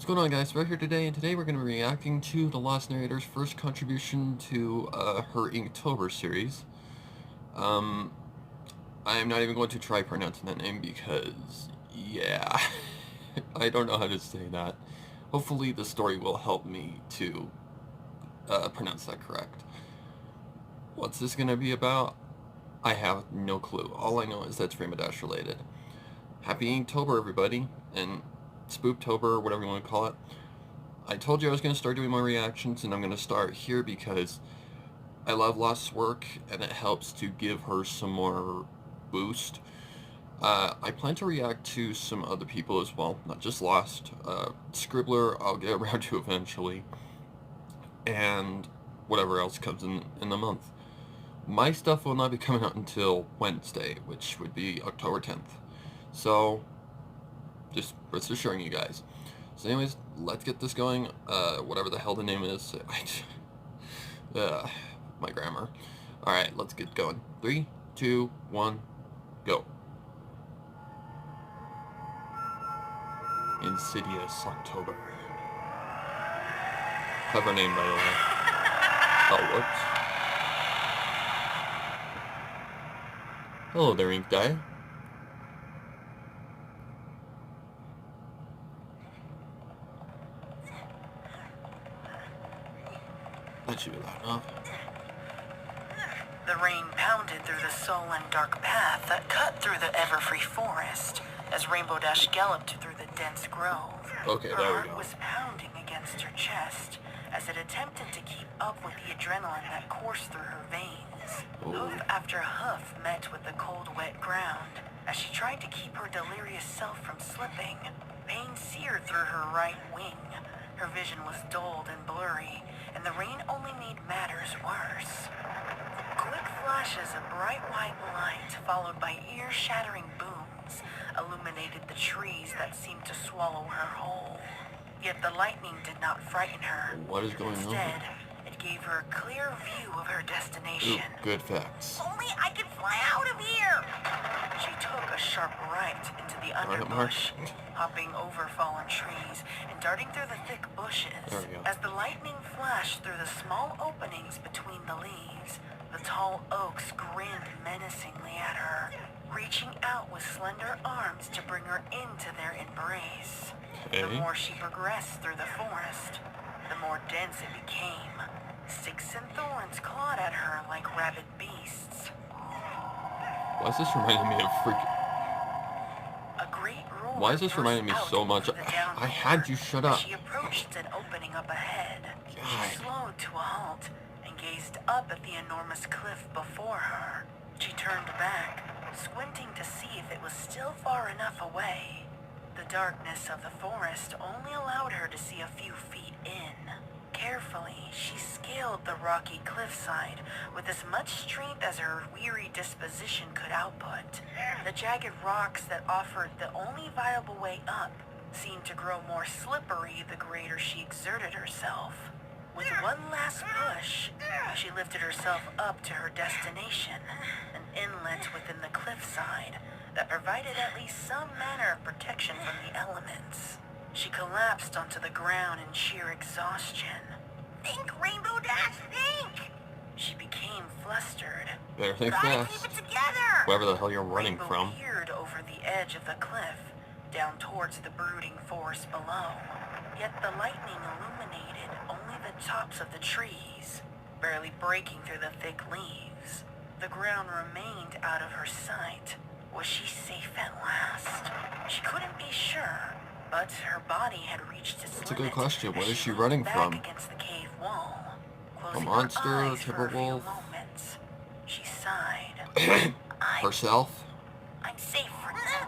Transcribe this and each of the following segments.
going on, guys? We're here today, and today we're going to be reacting to the Lost Narrator's first contribution to her Inktober series. I am not even going to try pronouncing that name because, yeah, I don't know how to say that. Hopefully the story will help me to pronounce that correct. What's this going to be about? I have no clue. All I know is that's Rainbow Dash related. Happy Inktober, everybody, and Spooktober, or whatever you want to call it. I told you I was going to start doing my reactions, and I'm going to start here because I love Lost's work, and it helps to give her some more boost. I plan to react to some other people as well, not just Lost. Scribbler, I'll get around to eventually, and whatever else comes in the month. My stuff will not be coming out until Wednesday, which would be October 10th. So, just showing you guys. So anyways, let's get this going. Whatever the hell the name is. My grammar. Alright, let's get going. 3, 2, 1, go. Insidious October. Clever name, by the way. Oh, whoops. Hello there, Ink Guy. That should be loud enough. The rain pounded through the sullen, dark path that cut through the ever-free forest as Rainbow Dash galloped through the dense grove. Okay, her there we heart go. was pounding against her chest as it attempted to keep up with the adrenaline that coursed through her veins. Ooh. Hoof after hoof met with the cold, wet ground as she tried to keep her delirious self from slipping. Pain seared through her right wing. Her vision was dulled and blurry, and the rain only made matters worse. Quick flashes of bright white light, followed by ear-shattering booms, illuminated the trees that seemed to swallow her whole. Yet the lightning did not frighten her. What is going on? Instead, it gave her a clear view of her destination. Ooh, good facts. Only I can fly out of here! She took a sharp right into the underbush, hopping over fallen trees and darting through the thick bushes. There we go. As the lightning flashed through the small openings between the leaves, the tall oaks grinned menacingly at her, reaching out with slender arms to bring her into their embrace. Okay. The more she progressed through the forest, the more dense it became. Sticks and thorns clawed at her like rabid beasts. Why is this reminding me of A great roar Why is this reminding me burst so out much? over the downpour I had you shut up. as she approached an opening up ahead. God. She slowed to a halt and gazed up at the enormous cliff before her. She turned back, squinting to see if it was still far enough away. The darkness of the forest only allowed her to see a few feet in. Carefully, she scaled the rocky cliffside with as much strength as her weary disposition could output. The jagged rocks that offered the only viable way up seemed to grow more slippery the greater she exerted herself. With one last push, she lifted herself up to her destination, an inlet within the cliffside that provided at least some manner of protection from the elements. She collapsed onto the ground in sheer exhaustion. Think, Rainbow Dash, think! She became flustered. Better think Gotta fast. keep it together! Wherever the hell you're running Rainbow from. peered over the edge of the cliff, down towards the brooding forest below. Yet the lightning illuminated only the tops of the trees, barely breaking through the thick leaves. The ground remained out of her sight. Was she safe at last? She couldn't be sure, but her body had reached its That's a limit good question. What as is she moved running back from? against the cave wall. A Closing monster, her eyes for a few Timberwolf? moments, she sighed. Herself? I'm safe for now.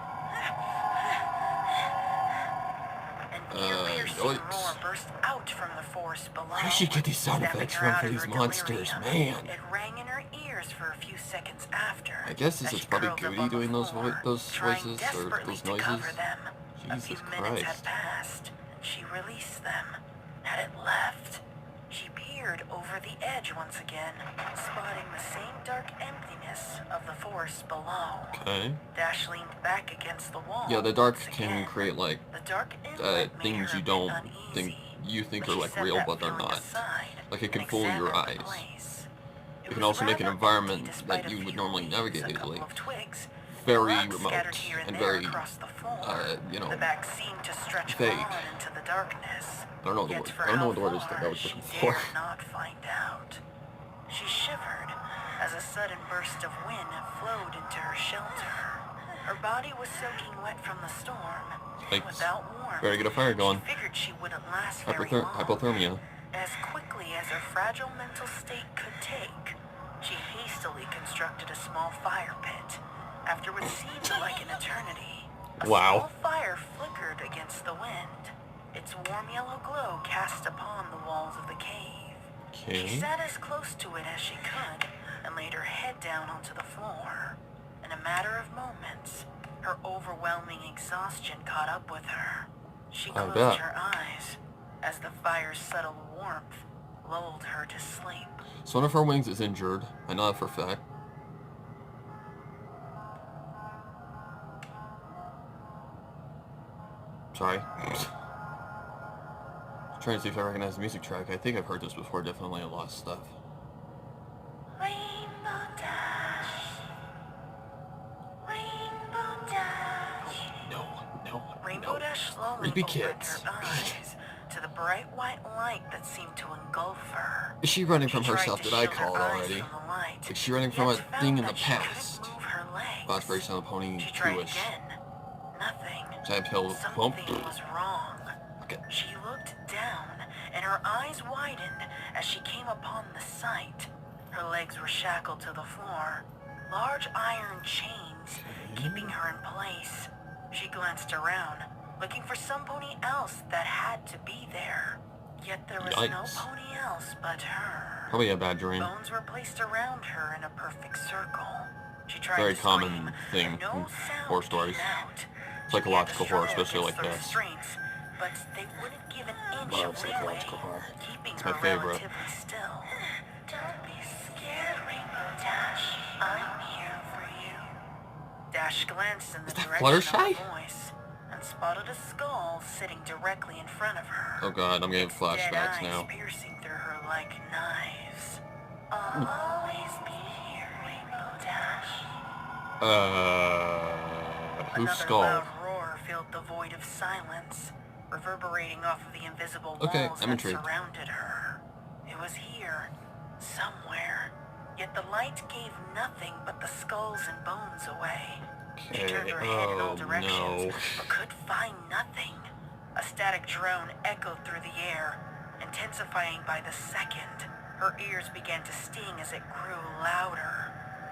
An ear-piercing roar yikes. burst out from the forest below. Where does she get these sound snapping effects her from out for of these her monsters, delirium. man? It rang in her ears for a few seconds after. I guess this as is she probably curled up Goody on the doing those floor, those trying voices or desperately those to cover noises. them. A few Jesus minutes had Christ. passed, and she released them. Had it left? She peered over the edge once again, spotting the same dark emptiness darkness of the forest below. Okay. Dash leaned back against the wall. Yeah, the dark once can again. create, like, The dark inlet made things her you a don't bit think uneasy, are, she like, set real, that but they're feeling not. aside Like, it can and fool your examined the eyes. place. It can also make an environment that you would normally navigate easily very remote and very, you know, The back seemed to stretch vague. on into the darkness. I don't know the Yet word. for I don't know how what the word is that I far, was she looking for. dared not find out. She shivered as a sudden burst of wind flowed into her shelter. Her body was soaking wet from the storm. Thanks. Without warmth, Better get a fire going. she figured she wouldn't last very long. Hypothermia. As quickly as her fragile mental state could take, she hastily constructed a small fire pit. After what seemed like an eternity, a small fire flickered against the wind. Its warm yellow glow cast upon the walls of the cave. Okay. She sat as close to it as she could and laid her head down onto the floor. In a matter of moments, her overwhelming exhaustion caught up with her. She closed her eyes as the fire's subtle warmth lulled her to sleep. So one of her wings is injured. I know that for a fact. Sorry. Trying to see if I recognize the music track. I think I've heard this before. Definitely a lot of stuff. Rainbow Dash. Rainbow Dash. No. Rainbow Dash slowly opened her eyes to the bright white light that seemed to engulf her. Is she running from herself? Did I call it already? Is she running from a thing in the past? Fosbury Sound Pony 2-ish. Nothing. Giant pill. Something was wrong. Okay. She looked down, and her eyes widened as she came upon the sight. Her legs were shackled to the floor, large iron chains keeping her in place. She glanced around, looking for some pony else that had to be there. Yet there was no pony else but her. Probably a bad dream. Bones were placed around her in a perfect circle. She tried Very to common scream, thing no in sound horror stories. came out. Psychological horror, especially like Against the this. restraints, but they wouldn't give an inch Love of psychological leeway, horror. keeping It's her my favorite. relatively still. Don't be scared, Rainbow Dash. I'm here for you. Dash glanced in the direction of the voice and spotted a skull sitting directly in front of her. Oh god, I'm getting Its flashbacks dead eyes now. piercing through her like knives. I'll always be here, Rainbow Dash. Who's Another skull? loud roar filled the void of silence, reverberating off of the invisible walls that surrounded her. It was here, somewhere, yet the light gave nothing but the skulls and bones away. She turned her head in all directions, but could find nothing. A static drone echoed through the air, intensifying by the second. Her ears began to sting as it grew louder.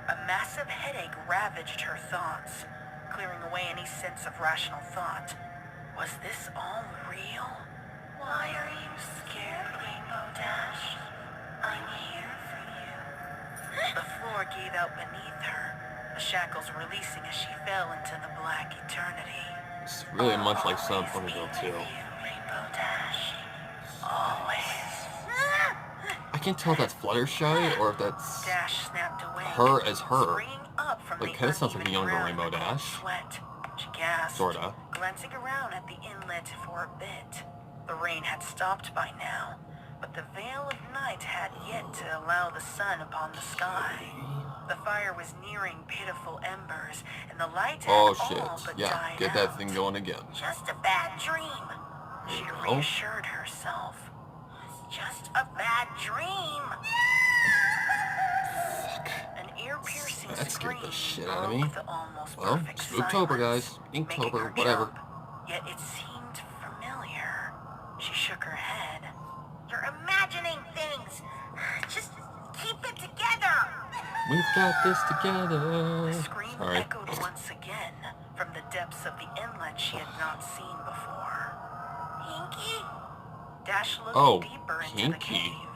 A massive headache ravaged her thoughts, clearing away any sense of rational thought. Was this all real? Why are you scared, Rainbow Dash? I'm here for you. The floor gave out beneath her, the shackles releasing as she fell into the black eternity. It's really much like Sun Ponyville too. Rainbow Dash. Always. I can't tell if that's Fluttershy or if that's Dash snapped away, her as her. springing up from Like, the kinda sounds like a uneven younger ground Rainbow in a cold Dash. Sweat. She gasped, Sorta. glancing around at the inlet for a bit. The rain had stopped by now, but the veil of night had yet to allow the sun upon the sky. The fire was nearing pitiful embers, and the light had all but died get that thing going again. Just a bad dream. She reassured herself. It's just a bad dream. Fuck. An ear-piercing That scared scream the shit out of me. broke the almost Well, perfect Spooktober, silence, guys. making her Inktober, whatever. jump, yet it seemed familiar. She shook her head. You're imagining things. Just keep it together. We've got this together. The scream echoed once again from the depths of the inlet she had not seen before. Hinky? Dash looked deeper into the cave,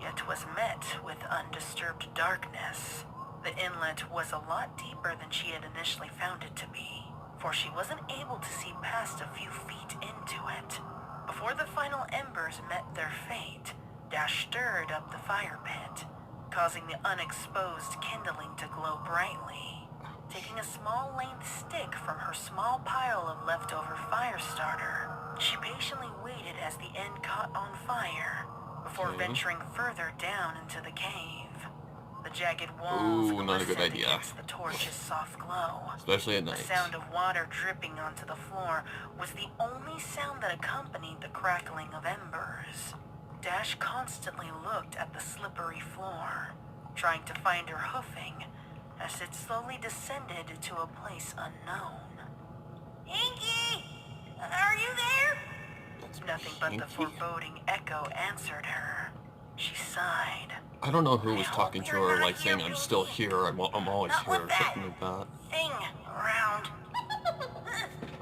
yet was met with undisturbed darkness. The inlet was a lot deeper than she had initially found it to be, for she wasn't able to see past a few feet into it. Before the final embers met their fate, Dash stirred up the fire pit. causing the unexposed kindling to glow brightly. Taking a small length stick from her small pile of leftover fire starter, she patiently waited as the end caught on fire before venturing further down into the cave. The jagged walls not a good glistened idea. against the torch's soft glow. Especially at night. The sound of water dripping onto the floor was the only sound that accompanied the crackling of embers. Dash constantly looked at the slippery floor, trying to find her hoofing as it slowly descended to a place unknown. Inky! Are you there? Nothing but the foreboding echo answered her. She sighed. I don't know who was talking to her, like saying, I'm still here, I'm always here, or something like that. Thing around.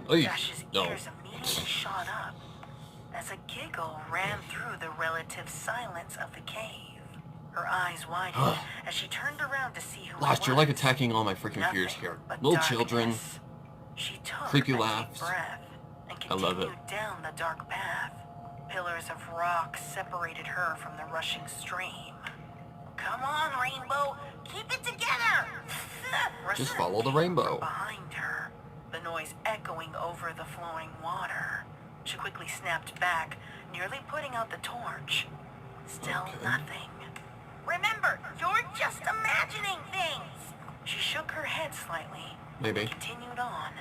Dash's ears immediately shot up as a giggle ran through the relative silence of the cave. Her eyes widened as she turned around to see who Lost, it you're was. like attacking all my freaking fears here. But Little darkness. children, She took creepy a deep laughs. breath and I love continued down the dark path. Pillars of rock separated her from the rushing stream. Come on, Rainbow! Keep it together! Just follow the rainbow. From behind her, the noise echoing over the flowing water. She quickly snapped back, nearly putting out the torch. Still nothing. Remember, you're just imagining things! She shook her head slightly. Maybe. And continued on,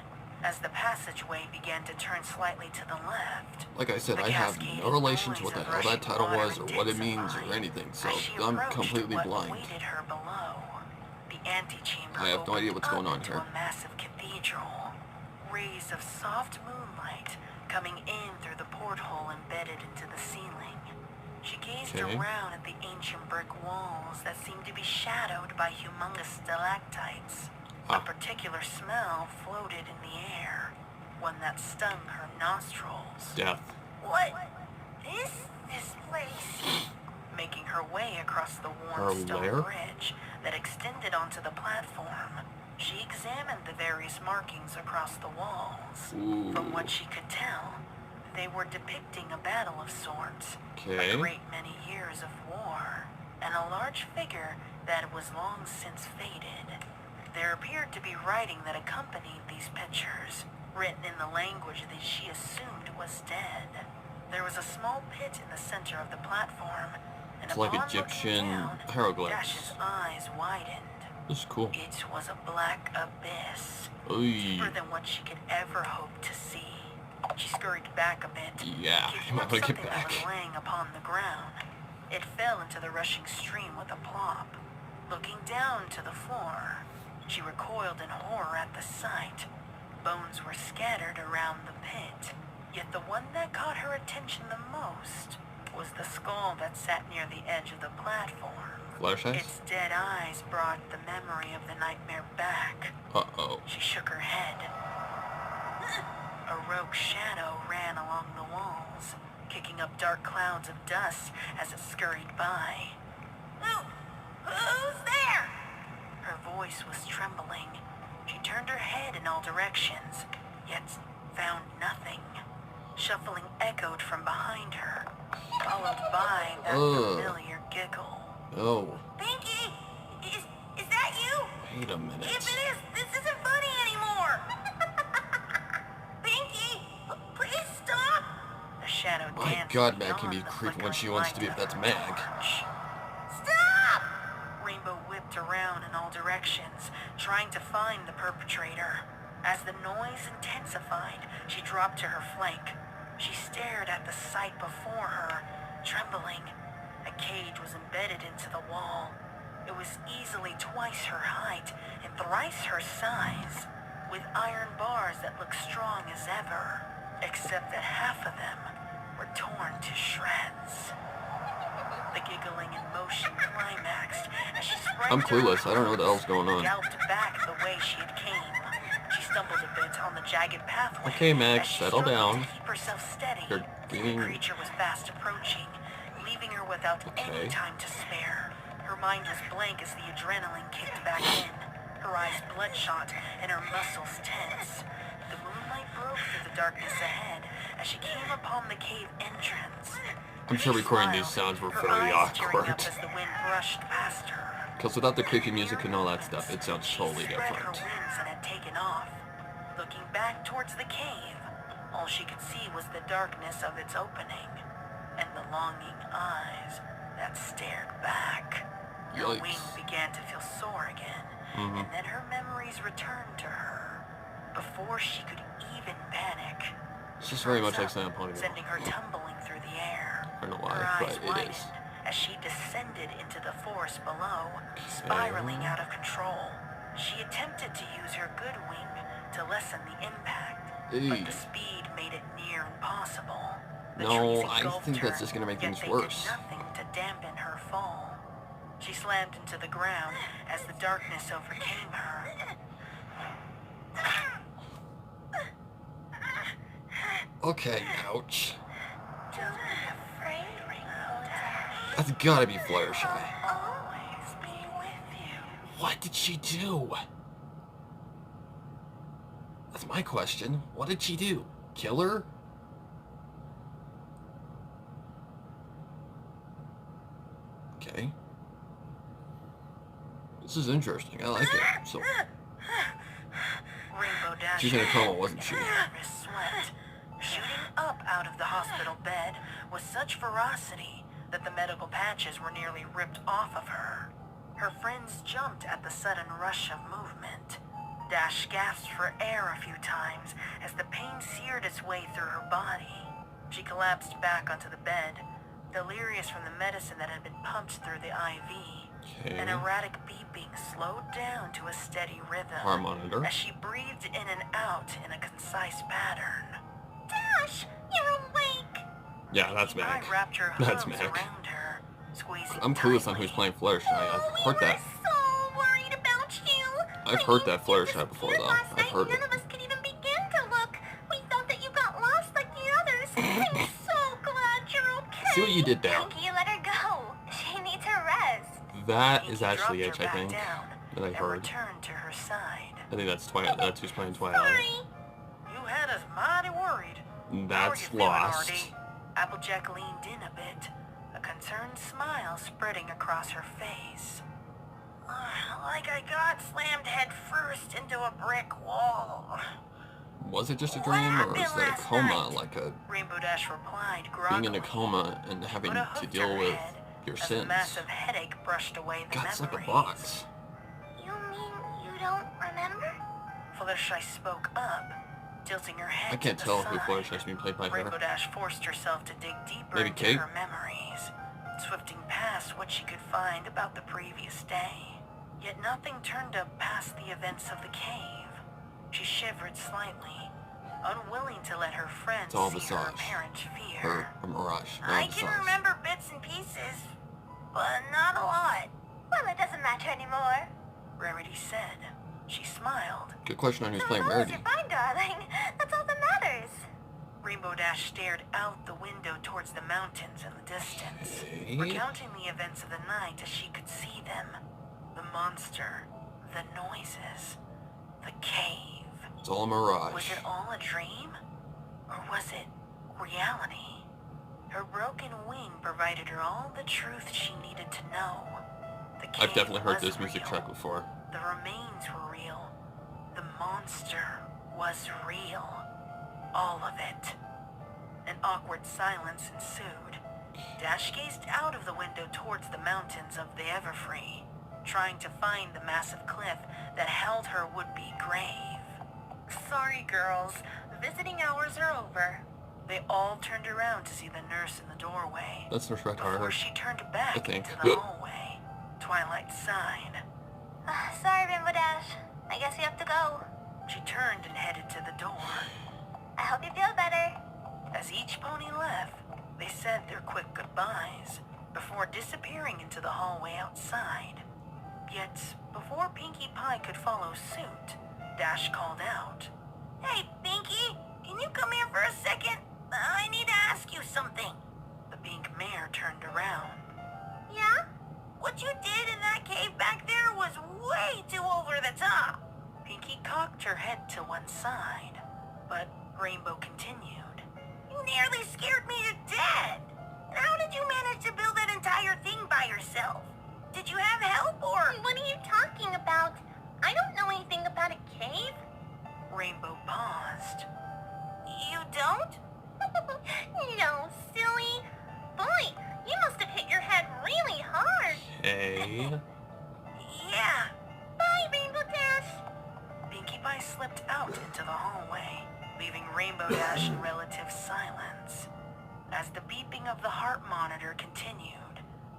as the passageway began to turn slightly to the left. Like I said, I have no relation to what the hell that title was, or what it means, or anything, so I'm completely blind. Awaited her below. The antechamber I have no idea what's going on into here. a massive cathedral. Rays of soft moonlight coming in through the porthole embedded into the ceiling. She gazed around at the ancient brick walls that seemed to be shadowed by humongous stalactites. A particular smell floated in the air, one that stung her nostrils. Death. What is this place? Making her way across the worn stone bridge that extended onto the platform, she examined the various markings across the walls. From what she could tell, they were depicting a battle of sorts, a great many years of war, and a large figure that was long since faded. There appeared to be writing that accompanied these pictures, written in the language that she assumed was dead. There was a small pit in the center of the platform, and it's like Egyptian hieroglyphs. Dash's eyes widened. This is cool. It was a black abyss, deeper than what she could ever hope to see. She scurried back a bit, I'm not gonna get back. That was laying upon the ground. It fell into the rushing stream with a plop. Looking down to the floor, she recoiled in horror at the sight. Bones were scattered around the pit, yet the one that caught her attention the most was the skull that sat near the edge of the platform. Flash eyes? Its dead eyes brought the memory of the nightmare back. She shook her head. A rogue shadow ran along the walls, kicking up dark clouds of dust as it scurried by. Who's there? Her voice was trembling. She turned her head in all directions, yet found nothing. Shuffling echoed from behind her, followed by that familiar giggle. Pinky! Is that you? Wait a minute. If it is, this isn't funny anymore! Pinky! Please stop! The shadow danced. My God, Mag can be creepy when she wants to be, if that's Mag. Stop! Rainbow whipped around in all directions, trying to find the perpetrator. As the noise intensified, she dropped to her flank. She stared at the sight before her, trembling. A cage was embedded into the wall. It was easily twice her height and thrice her size, with iron bars that looked strong as ever, except that half of them were torn to shreds. The giggling and motion climaxed as she sprang. I'm clueless. I don't know what the hell's going on. Galloped back the way she had came. She stumbled a bit on the jagged pathway. Okay, Max, settle down. To keep herself steady. You're getting... The creature was fast approaching, leaving her without any time to spare. Her mind was blank as the adrenaline kicked back in. Her eyes bloodshot and her muscles tense. The moonlight broke through the darkness ahead as she came upon the cave entrance. I'm sure recording these sounds were fairly awkward. As the wind brushed past her. Because without the creepy music and all that stuff, it sounds totally She spread her different. wings and had taken off. Looking back towards the cave, all she could see was the darkness of its opening and the longing eyes that stared back. Her Yikes. wing began to feel sore again, and then her memories returned to her. Before she could even panic, It's just very much like Silent Pony. sending her tumbling through the air. I don't know Her why, eyes but it widened is. as she descended into the forest below, spiraling out of control. She attempted to use her good wing to lessen the impact, but the speed made it near impossible. The No, trees I engulfed think that's her, just gonna make yet things they worse. did nothing to dampen her fall. She slammed into the ground as the darkness overcame her. Okay, ouch. Don't be afraid, Rainbow Dash. That's gotta be Fluttershy. I'll always be with you. What did she do? That's my question. What did she do? Kill her? Okay. This is interesting. I like it. So Rainbow Dash she's in a coma, wasn't she? nervous sweat. Shooting up out of the hospital bed with such ferocity that the medical patches were nearly ripped off of her. Her friends jumped at the sudden rush of movement. Dash gasped for air a few times as the pain seared its way through her body. She collapsed back onto the bed, delirious from the medicine that had been pumped through the IV. Okay. An erratic beeping slowed down to a steady rhythm Heart monitor. as she breathed in and out in a concise pattern. Dash, you're awake. Yeah, that's Pinkie Mac. Pie wrapped her That's hooves Mac. around her, squeezing I'm clueless on tightly. who's playing Fluttershy. I've heard that. We were so worried about you. I've heard that Fluttershy before, though. Last I've night, heard none it. of us could even begin to look. We thought that you got lost like the others. I'm so glad you're okay. See what you did there. Pinkie, let her go. She needs her rest. That Pinkie is actually dropped Itch, her I back think. down That I and heard. returned to her side. I think that's Twilight. That's who's playing Twilight. Sorry. You had us mighty worried. How are That's you feeling, Lost. Artie? Applejack leaned in a bit, a concerned smile spreading across her face. Like I got slammed head first into a brick wall. Was it just a What dream, or happened is that a last coma? night? Like a Rainbow Dash replied being groggily. in a coma and having Put a to hook deal her with head your as a sins? massive headache brushed away the God, it's like a memories. box. You mean you don't remember? Fluttershy spoke up, tilting her head I can't to tell the who side. Fluttershy's being played by Rainbow her. Dash forced herself to dig deeper Maybe into Kate? her memories, swifting past what she could find about the previous day. Yet nothing turned up past the events of the cave. She shivered slightly, unwilling to let her friends It's all see her visage. apparent fear. Her a mirage. Not I a can visage. remember bits and pieces, but not a lot, Well, it doesn't matter anymore. Rarity said. She smiled. Good question on who's So playing long as Rarity. you're fine, darling. That's all that matters. Rainbow Dash stared out the window towards the mountains in the distance, Okay. recounting the events of the night as she could see them. The monster, the noises, the cave. It's all a mirage. Was it all a dream? Or was it reality? Her broken wing provided her all the truth she needed to know. The cave I've definitely heard was this music real. track before. The remains were real. The monster was real. All of it. An awkward silence ensued. Dash gazed out of the window towards the mountains of the Everfree, trying to find the massive cliff that held her would-be grave. Sorry, girls. Visiting hours are over. They all turned around to see the nurse in the doorway. That's Nurse Before Ratcard. she turned back I think. into the hallway, Twilight sighed. Sorry, Rainbow Dash. I guess you have to go. She turned and headed to the door. I hope you feel better. As each pony left, they said their quick goodbyes before disappearing into the hallway outside. Yet, before Pinkie Pie could follow suit, Dash called out. Hey, Pinkie, can you come here for a second? I need to ask you something. The pink mare turned around. Yeah? What you did in that cave back there was way too over the top. Pinkie cocked her head to one side, but Rainbow continued. You nearly scared me to death. How did you manage to build that entire thing by yourself? Did you have help or... What are you talking about? I don't know anything about a cave. Rainbow paused. You don't? No, silly. Boy, you must have hit your head really hard. Okay. Yeah. Bye, Rainbow Dash. Pinkie Pie slipped out into the hallway, leaving Rainbow Dash in relative silence. As the beeping of the heart monitor continued,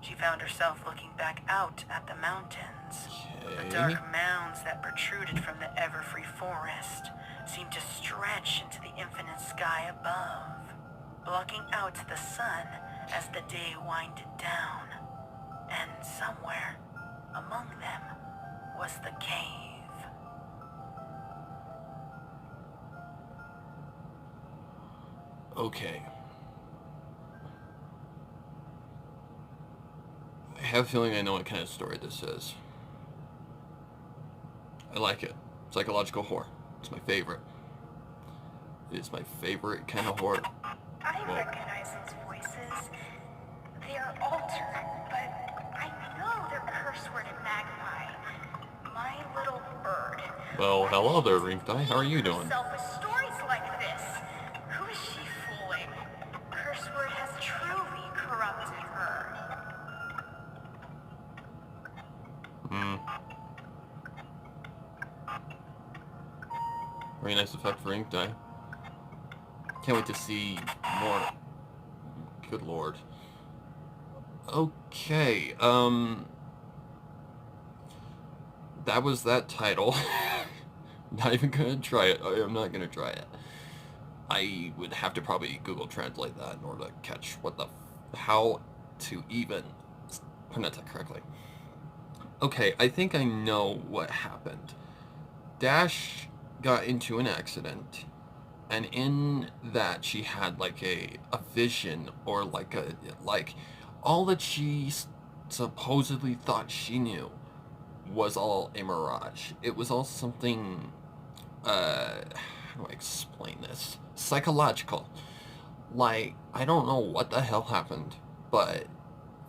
she found herself looking back out at the mountains. The dark mounds that protruded from the ever-free forest seemed to stretch into the infinite sky above, blocking out the sun as the day winded down. And somewhere among them was the cave. Okay. I have a feeling I know what kind of story this is. I like it. Psychological horror. It's my favorite. It is my favorite kind of horror. I recognize those voices. They are altered, but I know they're curse worded magpie. My little bird. Well, hello there, Rinkdai. How are you doing? Herself with stories like this. Who is she fooling? Curse word has truly corrupted her. Very nice effect for Inktober. Can't wait to see more. Good lord. Okay, that was that title. Not even gonna try it. I am not gonna try it. I would have to probably Google Translate that in order to catch how to even pronounce that correctly. Okay, I think I know what happened. Dash got into an accident, and in that she had like a vision, or like all that she supposedly thought she knew was all a mirage. It was all something, how do I explain this? Psychological. Like, I don't know what the hell happened, but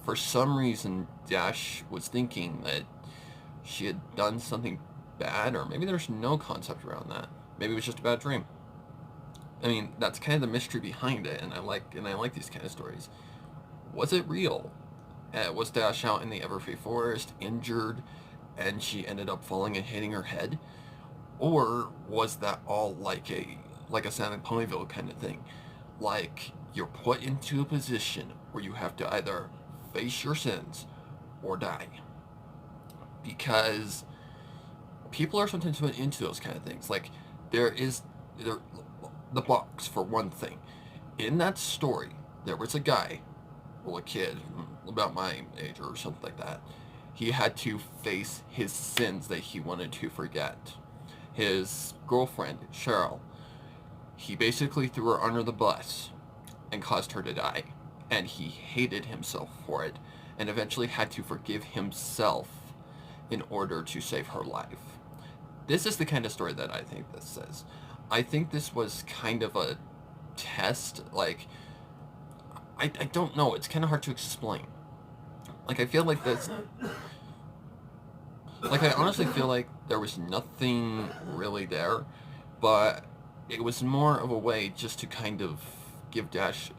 for some reason Dash was thinking that she had done something bad, or maybe there's no concept around that. Maybe it was just a bad dream. I mean, that's kind of the mystery behind it, and I like these kind of stories. Was it real? Was Dash out in the Everfree Forest, injured, and she ended up falling and hitting her head? Or was that all like a San Ponyville kind of thing? Like, you're put into a position where you have to either face your sins or die. Because people are sometimes put into those kind of things. Like, the box, for one thing. In that story, there was a guy, well, a kid, about my age or something like that. He had to face his sins that he wanted to forget. His girlfriend, Cheryl, he basically threw her under the bus and caused her to die. And he hated himself for it, and eventually had to forgive himself in order to save her life. This is the kind of story that I think this is. I think this was kind of a test. Like, I don't know. It's kind of hard to explain. Like, I feel like this... Like, I honestly feel like there was nothing really there, but it was more of a way just to kind of give Dash...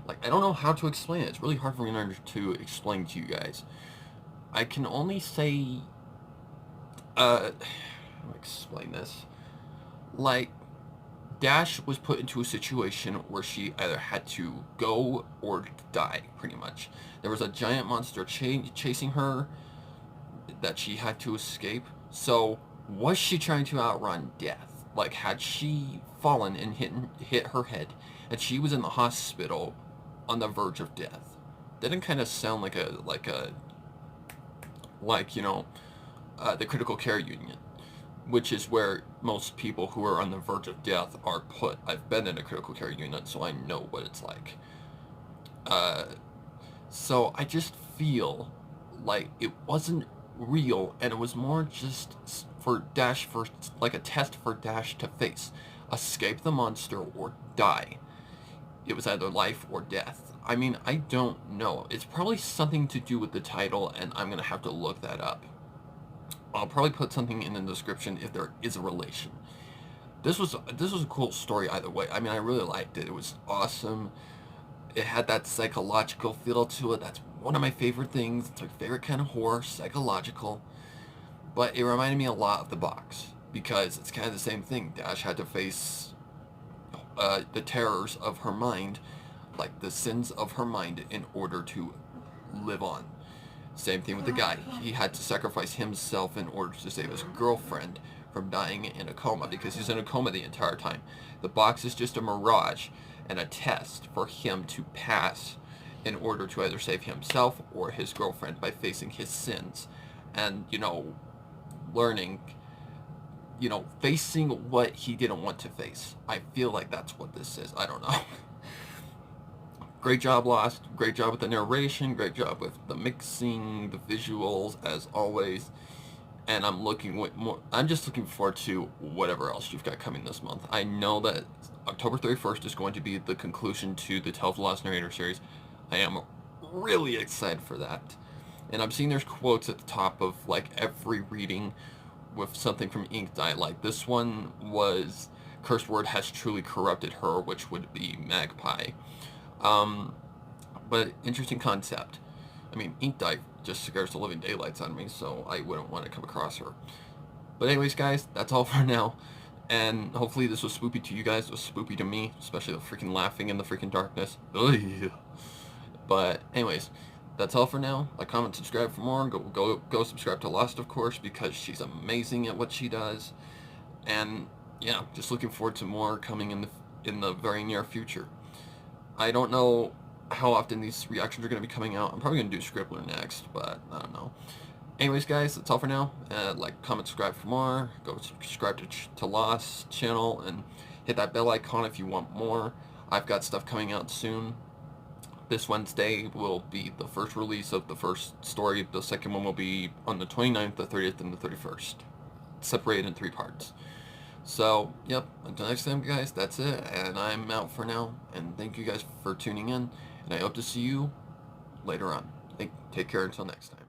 Like, I don't know how to explain it. It's really hard for me to explain to you guys. I can only say... how do I explain this? Like, Dash was put into a situation where she either had to go or die, pretty much. There was a giant monster chasing her that she had to escape. So, was she trying to outrun death? Like, had she fallen and hit her head, and she was in the hospital on the verge of death? Didn't kind of sound like you know, the critical care unit, which is where most people who are on the verge of death are put. I've been in a critical care unit, so I know what it's like. So I just feel like it wasn't real, and it was more just for like a test for Dash to face. Escape the monster or die. It was either life or death. I mean, I don't know. It's probably something to do with the title, and I'm gonna have to look that up. I'll probably put something in the description if there is a relation. This was a cool story either way. I mean, I really liked it. It was awesome. It had that psychological feel to it. That's one of my favorite things. It's my favorite kind of horror, psychological. But it reminded me a lot of The Box, because it's kind of the same thing. Dash had to face the terrors of her mind, like the sins of her mind, in order to live on. Same thing with the guy. He had to sacrifice himself in order to save his girlfriend from dying in a coma, because he's in a coma the entire time. The box is just a mirage and a test for him to pass in order to either save himself or his girlfriend by facing his sins and, learning, facing what he didn't want to face. I feel like that's what this is. I don't know. Great job, Lost. Great job with the narration. Great job with the mixing, the visuals, as always. And I'm just looking forward to whatever else you've got coming this month. I know that October 31st is going to be the conclusion to the Tale of the Lost Narrator series. I am really excited for that. And I'm seeing there's quotes at the top of like every reading with something from Inktober. Like this one was, "Cursed word has truly corrupted her," which would be Magpie. But interesting concept. I mean, Inktober just scares the living daylights out of me, so I wouldn't want to come across her. But anyways, guys, that's all for now. And hopefully this was spoopy to you guys. It was spoopy to me, especially the freaking laughing in the freaking darkness. Ugh. But anyways, that's all for now. Like, comment, subscribe for more. Go subscribe to Lost, of course, because she's amazing at what she does. And yeah, just looking forward to more coming in the very near future. I don't know how often these reactions are going to be coming out. I'm probably going to do Scribbler next, but I don't know. Anyways, guys, that's all for now. Like, comment, subscribe for more. Go subscribe to Lost channel and hit that bell icon if you want more. I've got stuff coming out soon. This Wednesday will be the first release of the first story. The second one will be on the 29th, the 30th, and the 31st. Separated in 3 parts. So, yep, until next time, guys, that's it, and I'm out for now, and thank you guys for tuning in, and I hope to see you later on. Take care until next time.